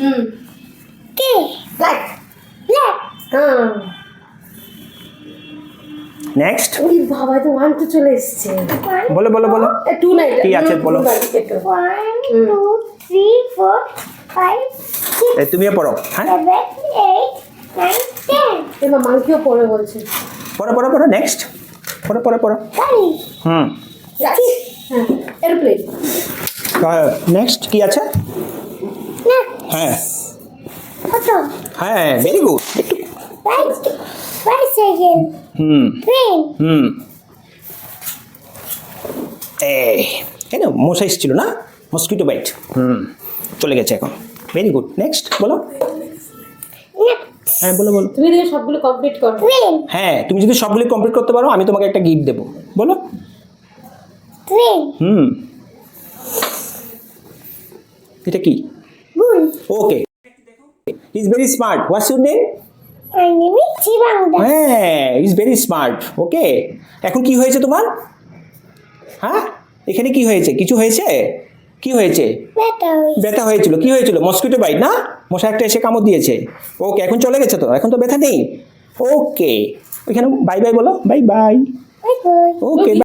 কে black black next ওই বাবা তো 1 2 চলে এসেছে। বলো বলো বলো 2 নাই কি আছে বলো 1 2 3 4 5 6 তুমিও পড়ো হ্যাঁ 7 8 9 10 এবার মাংকিও পড়ে বলছে। পড়ো পড়ো পড়ো নেক্সট পড়ো পড়ো পড়ো গাড়ি হুম গাড়ি, হ্যাঁ এরোপ্লেন, নেক্সট কি আছে না হ্যাঁ অটো হ্যাঁ ভেরি গুড বাইসাইকেল হুম ট্রেন হুম কেন মশা এসেছিল না মসকিটো বাইট চলে গেছে এখন ভেরি গুড নেক্সট বলো হ্যাঁ বলো বলো তুমি দেখে সবগুলো কমপ্লিট করো। ট্রেন হ্যাঁ তুমি যদি সবগুলি কমপ্লিট করতে পারো আমি তোমাকে একটা গিফট দেবো বলো ট্রেন এটা কি গুল okay is very smart what's your name আমি চিবাংদা হ্যাঁ ইজ ভেরি স্মার্ট ওকে এখন কি হয়েছে তোমার হ্যাঁ এখানে কি হয়েছে কিছু হয়েছে কি হয়েছে বেটা হই ব্যথা হয়েছিল কি হয়েছিল মসকিটো বাইট না মশা একটা এসে কামড় দিয়েছে ওকে এখন চলে গেছে তো এখন তো ব্যথা নেই ওকে ওইখানে বাই বাই বলো bye bye bye bye okay